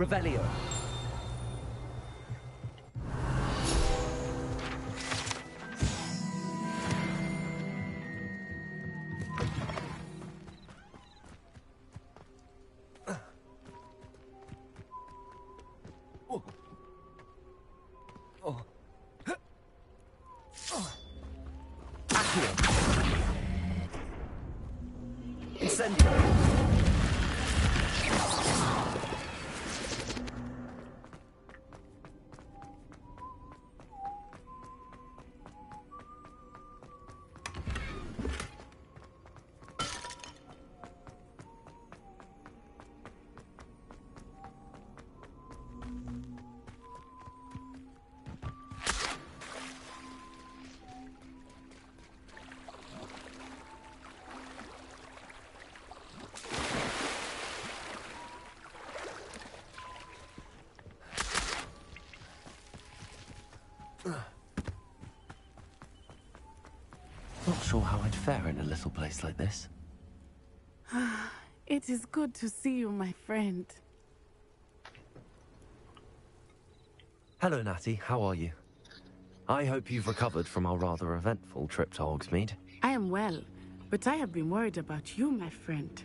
Revelio. center. Not sure how I'd fare in a little place like this. It is good to see you, my friend. Hello, Natty. How are you? I hope you've recovered from our rather eventful trip to Hogsmeade. I am well, but I have been worried about you, my friend.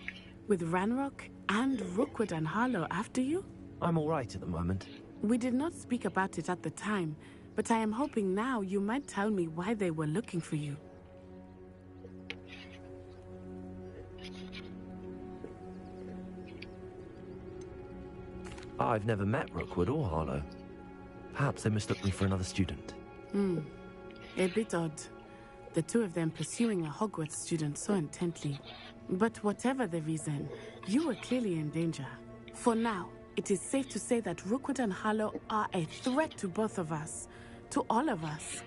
With Ranrock and Rookwood and Harlow after you? I'm all right at the moment. We did not speak about it at the time, but I am hoping now you might tell me why they were looking for you. I've never met Rookwood or Harlow. Perhaps they mistook me for another student. A bit odd. The two of them pursuing a Hogwarts student so intently. But whatever the reason, you were clearly in danger. For now, it is safe to say that Rookwood and Harlow are a threat to both of us. To all of us.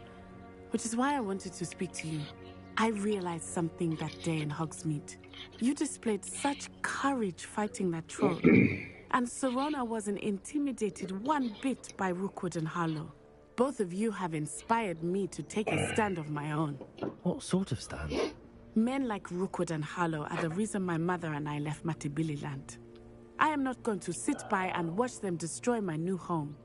Which is why I wanted to speak to you. I realized something that day in Hogsmeade. You displayed such courage fighting that troll. And Serona wasn't intimidated one bit by Rookwood and Harlow. Both of you have inspired me to take a stand of my own. What sort of stand? Men like Rookwood and Harlow are the reason my mother and I left Matibili land. I am not going to sit by and watch them destroy my new home.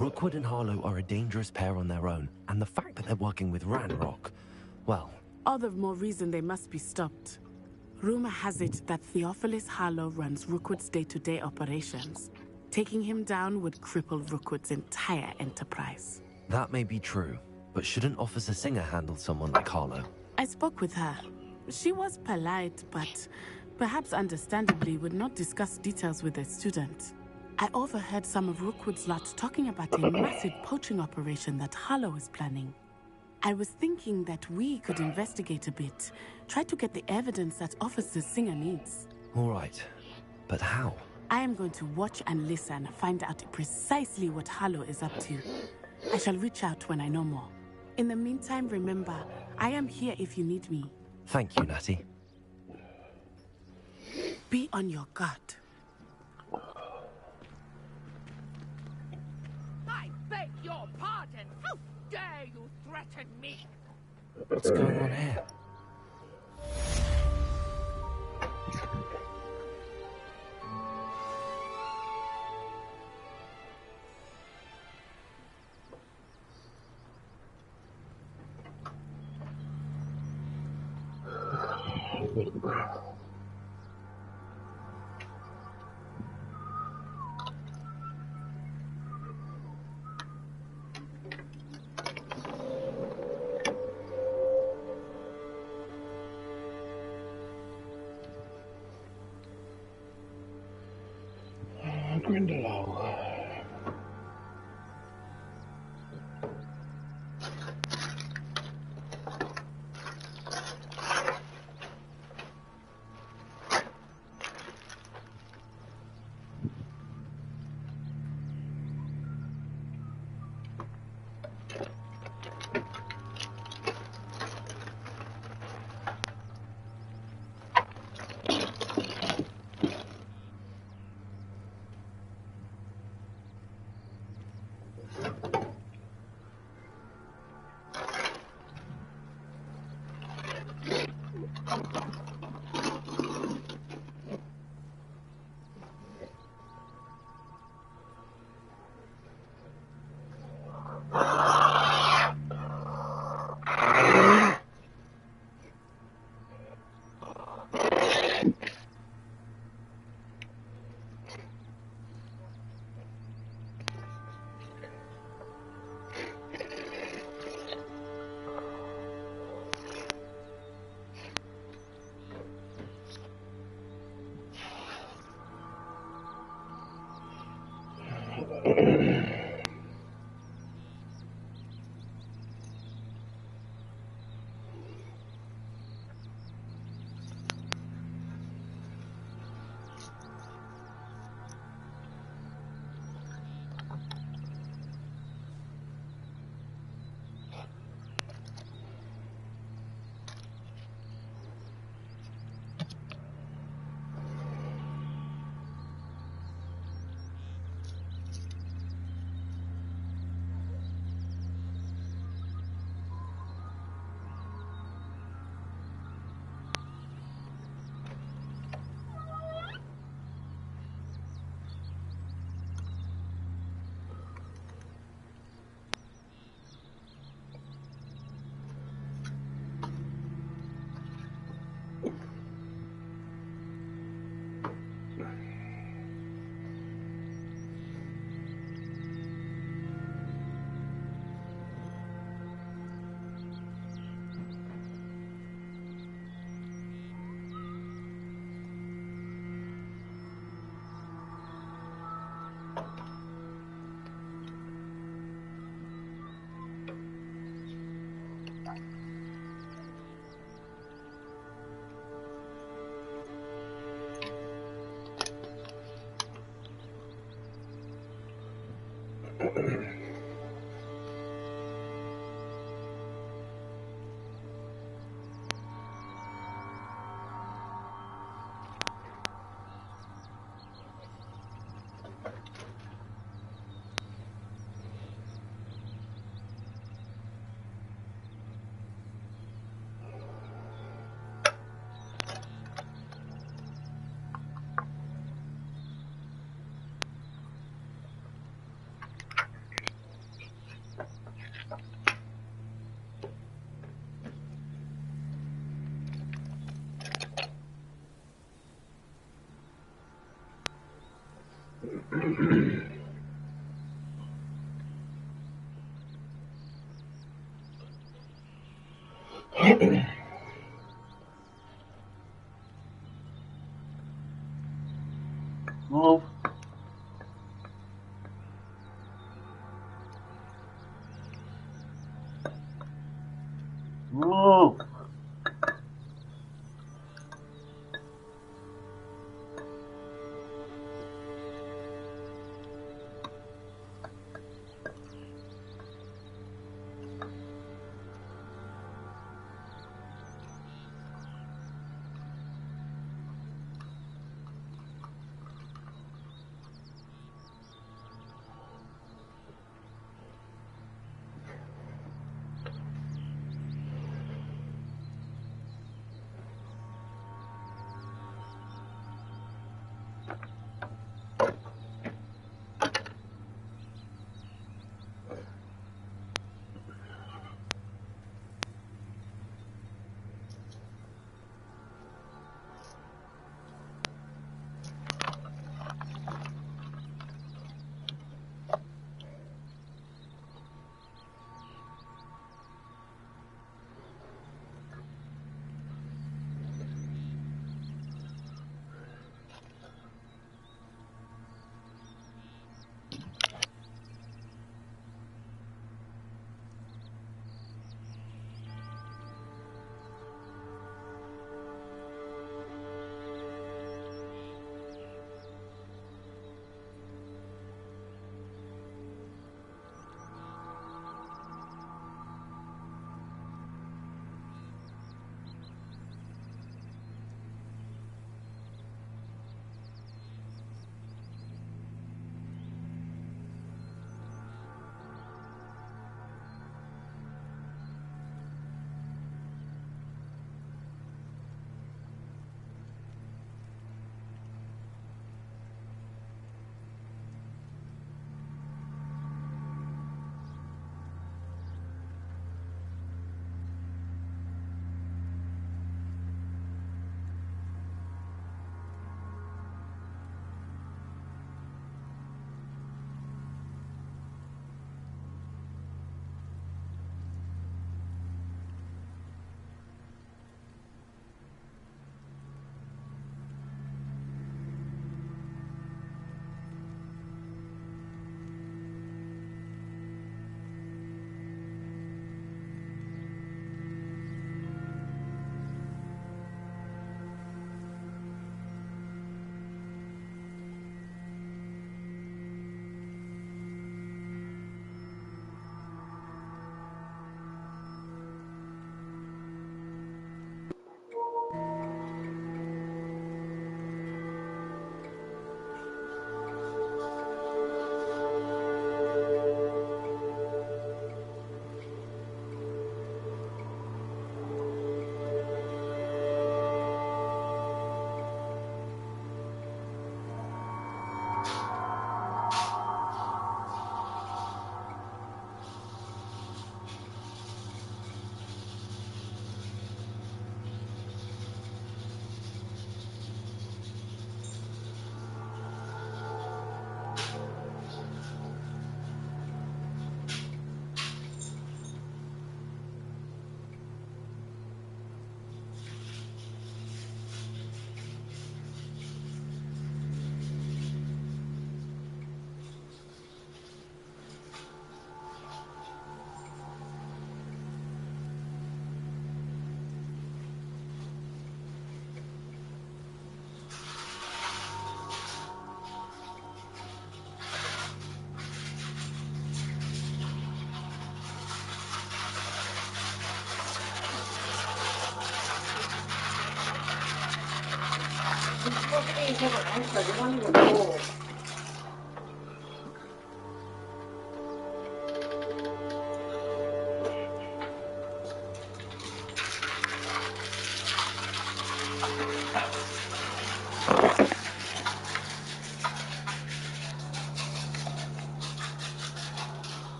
Rookwood and Harlow are a dangerous pair on their own, and the fact that they're working with Ranrock, well... All the more reason they must be stopped. Rumor has it that Theophilus Harlow runs Rookwood's day-to-day operations. Taking him down would cripple Rookwood's entire enterprise. That may be true, but shouldn't Officer Singer handle someone like Harlow? I spoke with her. She was polite, but perhaps understandably would not discuss details with a student. I overheard some of Rookwood's lot talking about a massive poaching operation that Harlow is planning. I was thinking that we could investigate a bit, try to get the evidence that Officer Singer needs. All right, but how? I am going to watch and listen, find out precisely what Harlow is up to. I shall reach out when I know more. In the meantime, remember, I am here if you need me. Thank you, Natty. Be on your guard. I beg your pardon. How dare you threaten me? What's going on here? Move. Move.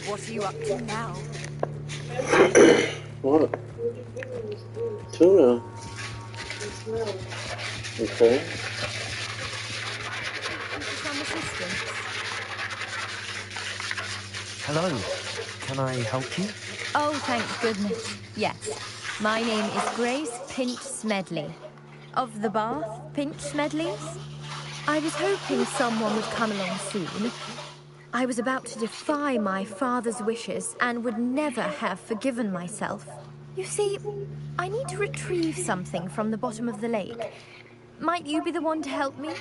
What are you up to now? What? Tuna. Okay. Some assistance? Hello. Can I help you? Oh, thank goodness. Yes. My name is Grace Pinch Smedley. Of the Bath Pinch Smedleys? I was hoping someone would come along soon. I was about to defy my father's wishes and would never have forgiven myself. You see, I need to retrieve something from the bottom of the lake. Might you be the one to help me?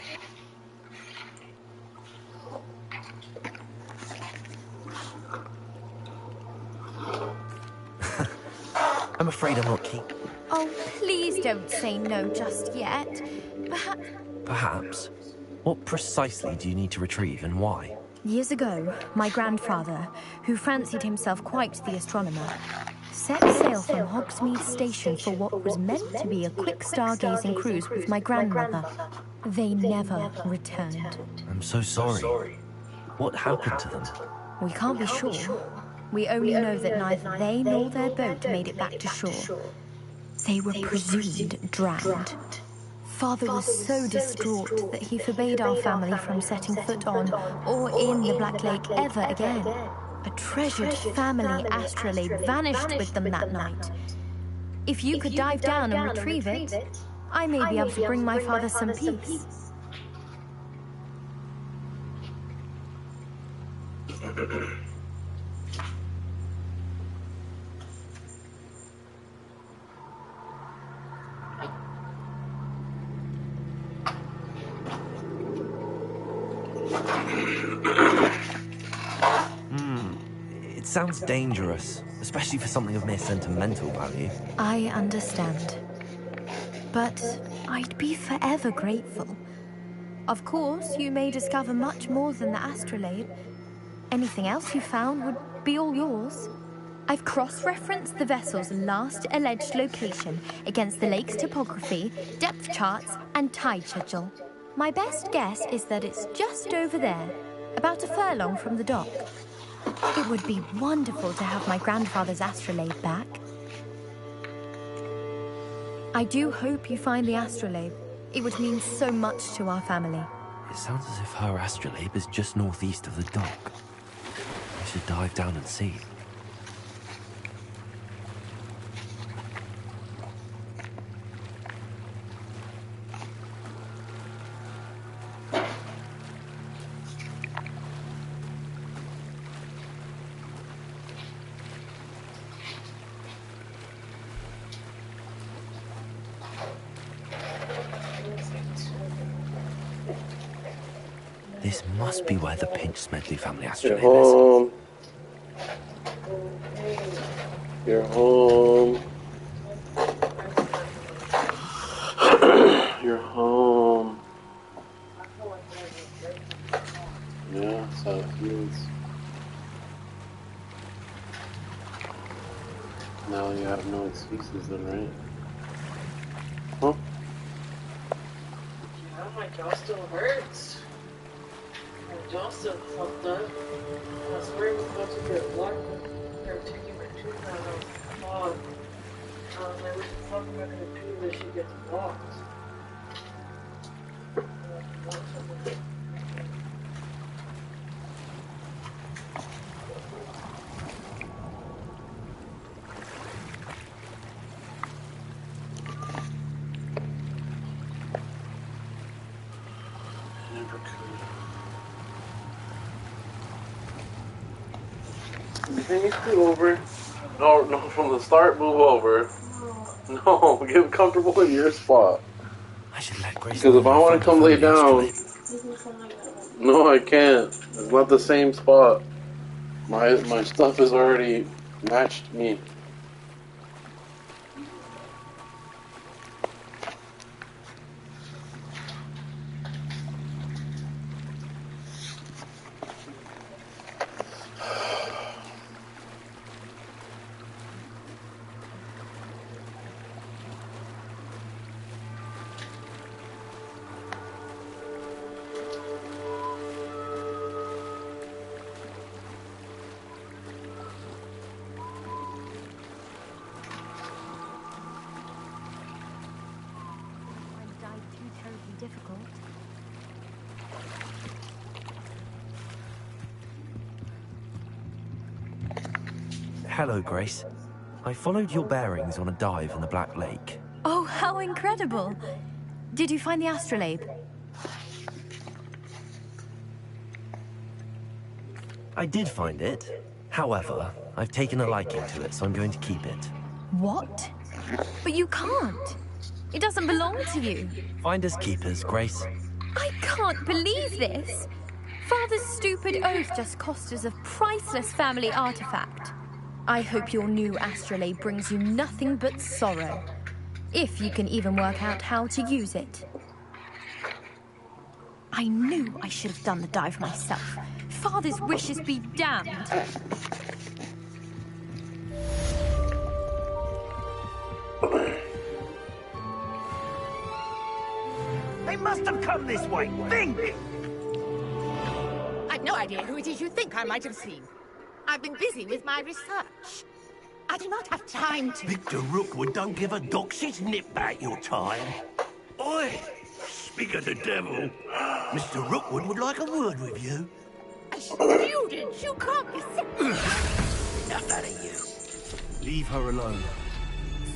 I'm afraid I'm not keen. Oh, please don't say no just yet. Perhaps. What precisely do you need to retrieve and why? Years ago, my grandfather, who fancied himself quite the astronomer, set sail from Hogsmeade Station for what was meant to be a quick stargazing cruise with my grandmother. They never returned. I'm so sorry. What happened to them? We can't be sure. We only know that neither they nor their boat made it back to shore. They were presumed drowned. Father was so distraught that he forbade our family from setting foot on or in the Black Lake ever again. A treasured family astrolabe vanished with them that night. If you could dive down and retrieve it, I may be able to bring my father some peace. It sounds dangerous, especially for something of mere sentimental value. I understand. But I'd be forever grateful. Of course, you may discover much more than the astrolabe. Anything else you found would be all yours. I've cross-referenced the vessel's last alleged location against the lake's topography, depth charts, and tide schedule. My best guess is that it's just over there, about a furlong from the dock. It would be wonderful to have my grandfather's astrolabe back. I do hope you find the astrolabe. It would mean so much to our family. It sounds as if her astrolabe is just northeast of the dock. I should dive down and see. This must be where the Pinch Smedley family astrolabe is. You're home. You're home. Yeah, that's how it feels. Now you have no excuses then, right? Huh? Yeah, my jaw still hurts. My jaw still fucked up. I swear it was about to get blocked. They were taking my tooth out. I was like, I was like, what the fuck am I gonna do if she gets blocked? Can you scoot over? No, from the start, move over. No, get comfortable in your spot. I should let Grace. Because if I want to come lay down, no, I can't. It's not the same spot. My stuff is already Matched me. Difficult. Hello, Grace. I followed your bearings on a dive in the Black Lake. Oh, how incredible! Did you find the astrolabe? I did find it. However, I've taken a liking to it, so I'm going to keep it. What? But you can't. It doesn't belong to you. Finders keepers, Grace. I can't believe this. Father's stupid oath just cost us a priceless family artifact. I hope your new astrolabe brings you nothing but sorrow. If you can even work out how to use it. I knew I should have done the dive myself. Father's wishes be damned. They must have come this way. Think! I've no idea who it is you think I might have seen. I've been busy with my research. I do not have time to... Victor Rookwood don't give a dog shit's nip back your time. Oi! Speak of the devil. Mr. Rookwood would like a word with you. A student? You can't be serious. Enough out of you. Leave her alone.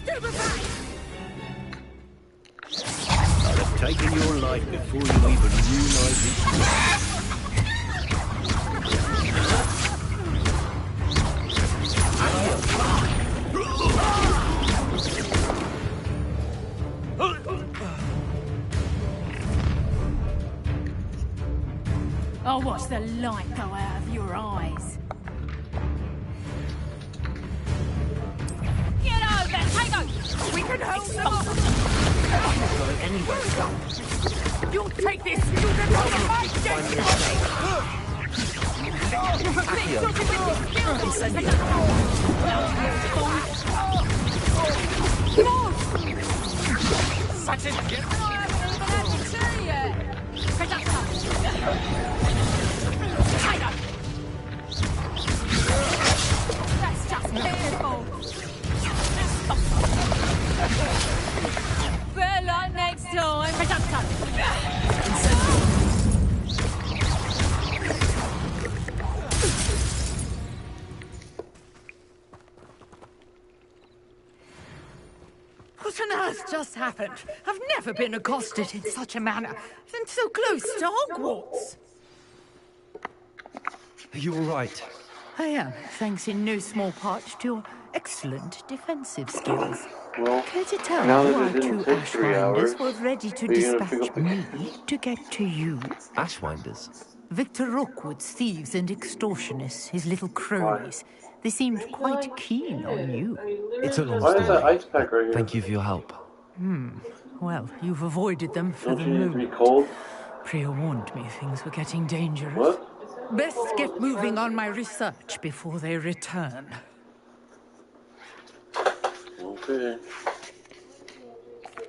Stupefied! I'd have taken your life before you even realised it. I'll watch the light go out of your eyes. Get over, Tango! We can hold them off! You'll take this student on the fight, such a gift! I haven't even had to see yet! That's just pitiful! Better luck next time! What on earth just happened? I've never been accosted in such a manner, and so close to Hogwarts. Are you all right? I am, thanks in no small part to your excellent defensive skills. Well, Care to tell now me that why it didn't two take 3 hours, Ashwinders were ready to are you gonna pick dispatch up the me keys? to get to you? Ashwinders? Victor Rookwood's thieves and extortionists, his little cronies. They seemed quite keen on you. It's a long Why is that story. ice pack right here? Thank you for your help. Well, you've avoided them for Don't the you need to be moment. cold? Priya warned me things were getting dangerous. What? Best get moving on my research before they return. Okay.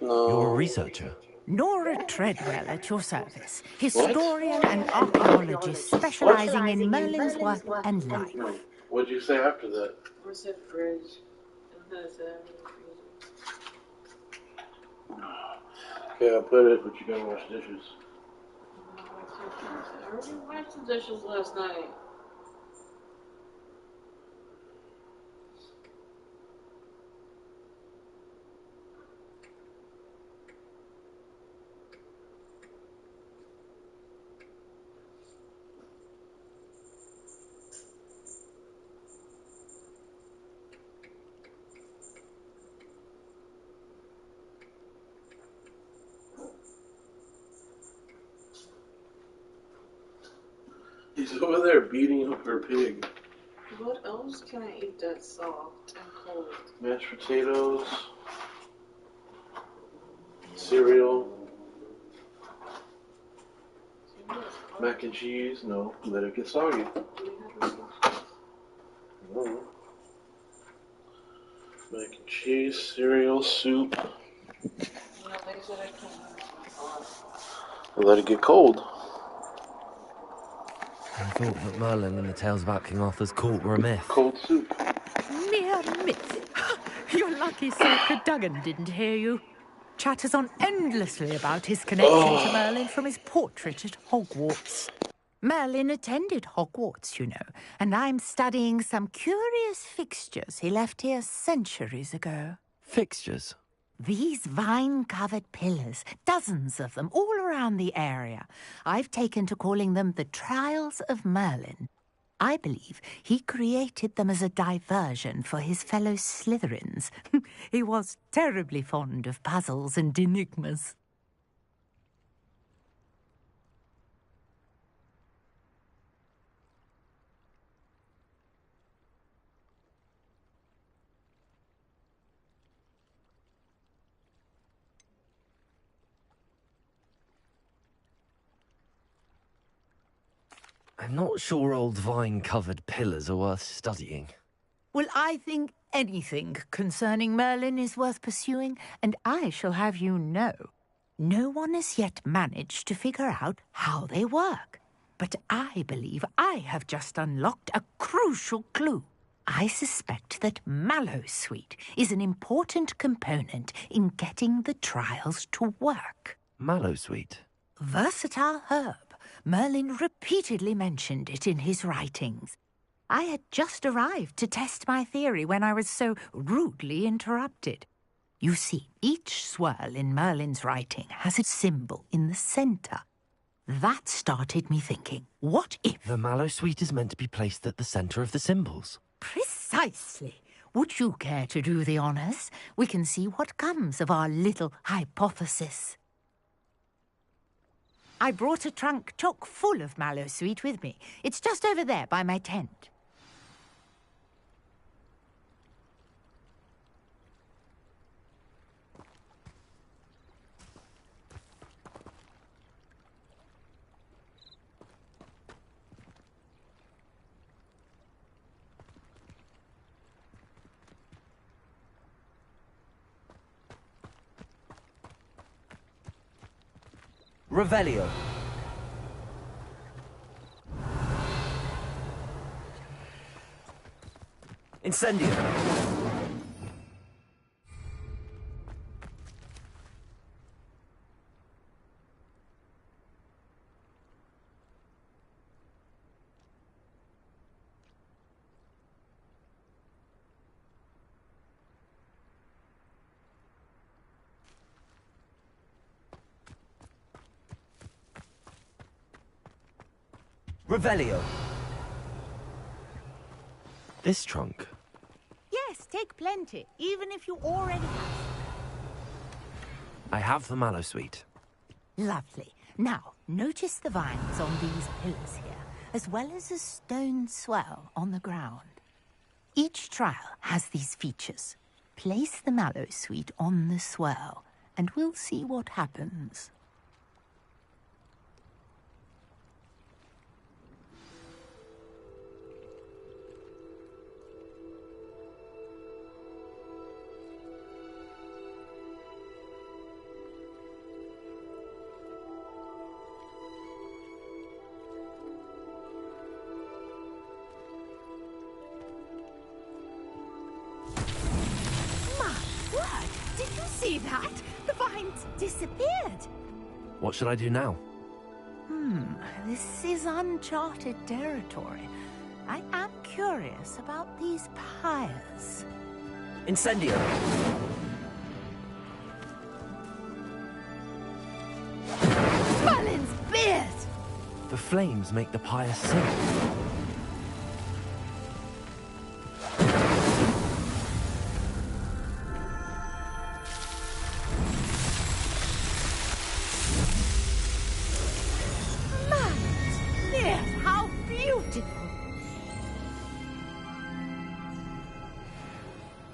No. You're a researcher. Nora Treadwell at your service. Historian and archaeologist specializing in Merlin's work and life. What'd you say after that? I said fridge. And then I said Okay, I'll put it, but you gotta wash dishes. I already washed the dishes last night. He's over there beating up her pig. What else can I eat that's soft and cold? Mashed potatoes. Cereal. Mac and cheese. No, let it get soggy. No. Mac and cheese, cereal, soup. No, they said I can't. Let it get cold. I thought that Merlin and the tales about King Arthur's court were a myth. Cold soup. Mere myth. You're lucky Sir Cadogan didn't hear you. Chatters on endlessly about his connection to Merlin from his portrait at Hogwarts. Merlin attended Hogwarts, you know, and I'm studying some curious fixtures he left here centuries ago. Fixtures? These vine-covered pillars, dozens of them, all around the area. I've taken to calling them the Trials of Merlin. I believe he created them as a diversion for his fellow Slytherins. He was terribly fond of puzzles and enigmas. I'm not sure old vine-covered pillars are worth studying. Well, I think anything concerning Merlin is worth pursuing, and I shall have you know, no one has yet managed to figure out how they work. But I believe I have just unlocked a crucial clue. I suspect that mallowsweet is an important component in getting the trials to work. Mallowsweet? Versatile herb. Merlin repeatedly mentioned it in his writings. I had just arrived to test my theory when I was so rudely interrupted. You see, each swirl in Merlin's writing has a symbol in the centre. That started me thinking, what if... The mallowsweet is meant to be placed at the centre of the symbols. Precisely. Would you care to do the honours? We can see what comes of our little hypothesis. I brought a trunk chock full of mallowsweet with me. It's just over there by my tent. Revelio. Incendio. Revelio. This trunk? Yes, take plenty, even if you already have. I have the mallowsweet. Lovely. Now, notice the vines on these pillars here, as well as a stone swell on the ground. Each trial has these features. Place the mallowsweet on the swell, and we'll see what happens. Did you see that? The vines disappeared. What should I do now? This is uncharted territory. I am curious about these pyres. Incendio. Merlin's beard! The flames make the pyre sing.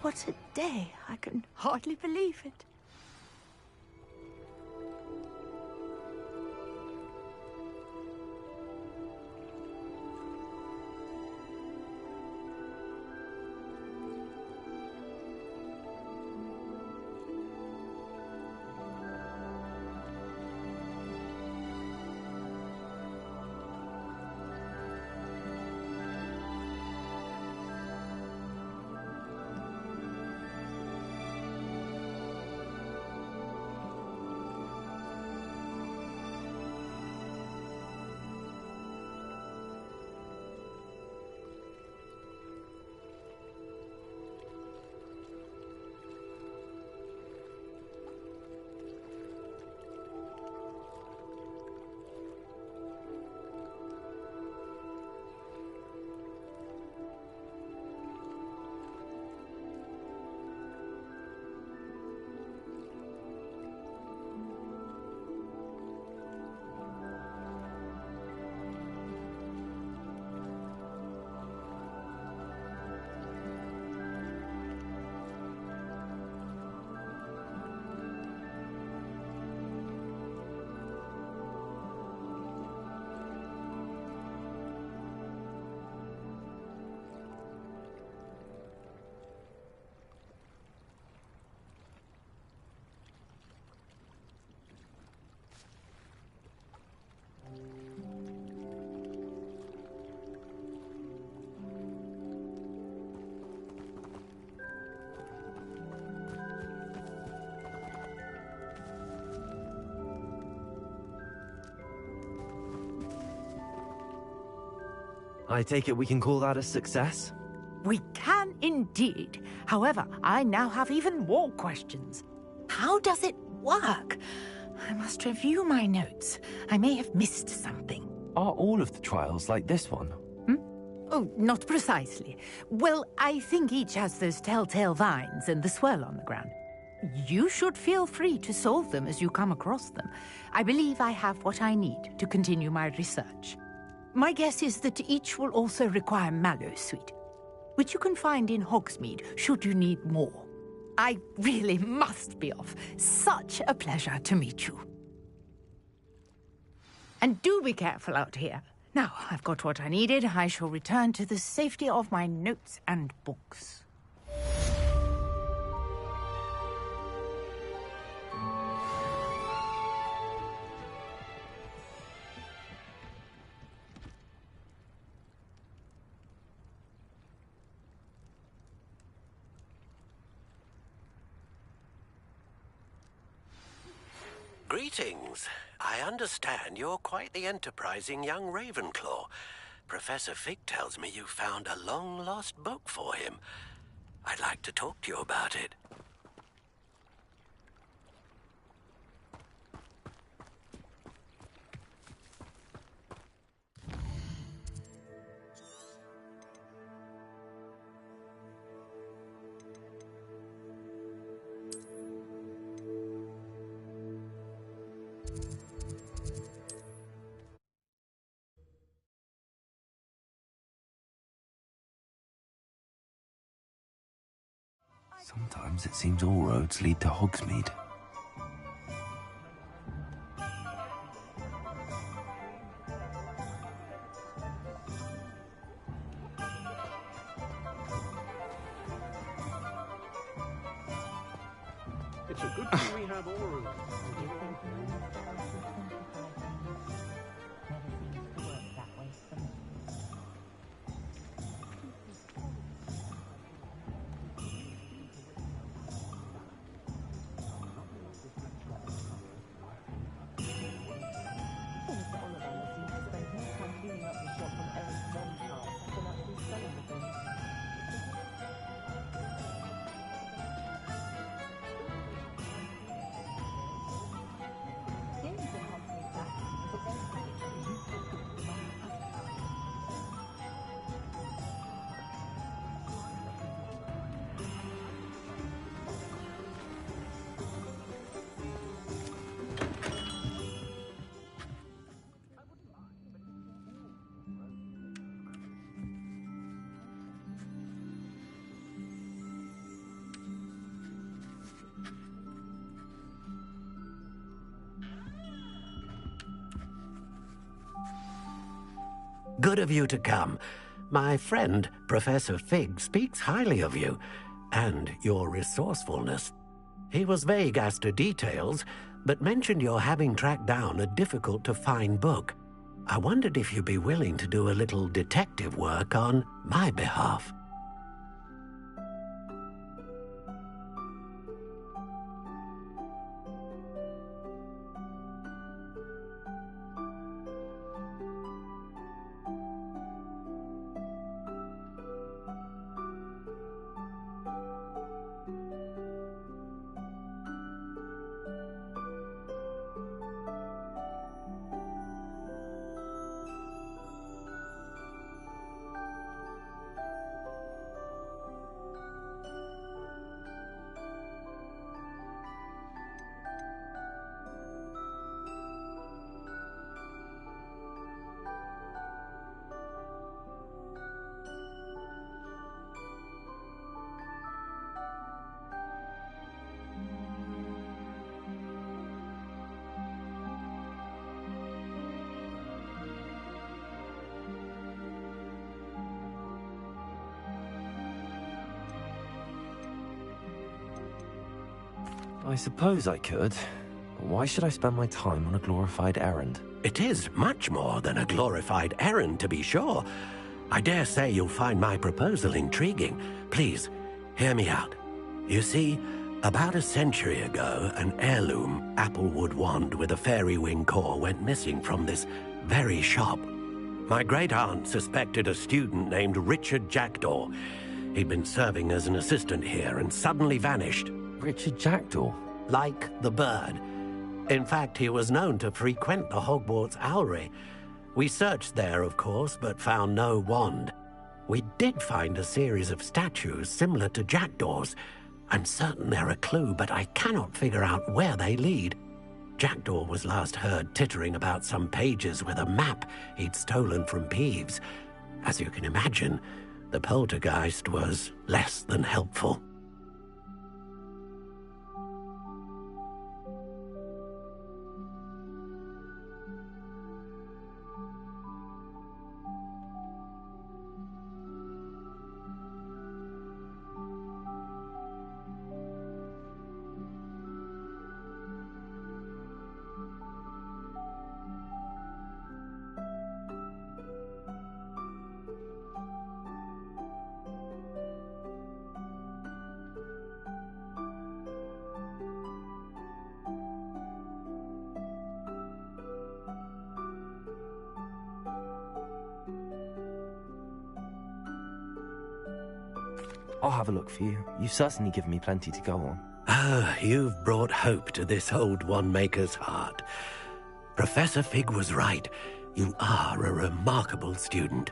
what a day. I can hardly believe it. I take it we can call that a success? We can indeed. However, I now have even more questions. How does it work? I must review my notes. I may have missed something. Are all of the trials like this one? Oh, not precisely. Well, I think each has those telltale vines and the swirl on the ground. You should feel free to solve them as you come across them. I believe I have what I need to continue my research. My guess is that each will also require mallow sweet, which you can find in Hogsmeade should you need more. I really must be off. Such a pleasure to meet you. And do be careful out here. Now, I've got what I needed. I shall return to the safety of my notes and books. Greetings. I understand you're quite the enterprising young Ravenclaw. Professor Fig tells me you found a long-lost book for him. I'd like to talk to you about it. Sometimes it seems all roads lead to Hogsmeade. It's a good thing we have all. Good of you to come. My friend, Professor Fig, speaks highly of you, and your resourcefulness. He was vague as to details, but mentioned your having tracked down a difficult-to-find book. I wondered if you'd be willing to do a little detective work on my behalf. I suppose I could. But why should I spend my time on a glorified errand? It is much more than a glorified errand, to be sure. I dare say you'll find my proposal intriguing. Please, hear me out. You see, about a century ago, an heirloom applewood wand with a fairy wing core went missing from this very shop. My great-aunt suspected a student named Richard Jackdaw. He'd been serving as an assistant here and suddenly vanished. Richard Jackdaw? Like the bird. In fact, he was known to frequent the Hogwarts Owlery. We searched there, of course, but found no wand. We did find a series of statues similar to Jackdaw's. I'm certain they're a clue, but I cannot figure out where they lead. Jackdaw was last heard tittering about some pages with a map he'd stolen from Peeves. As you can imagine, the poltergeist was less than helpful. I'll have a look for you. You've certainly given me plenty to go on. Ah, you've brought hope to this old one-maker's heart. Professor Fig was right. You are a remarkable student.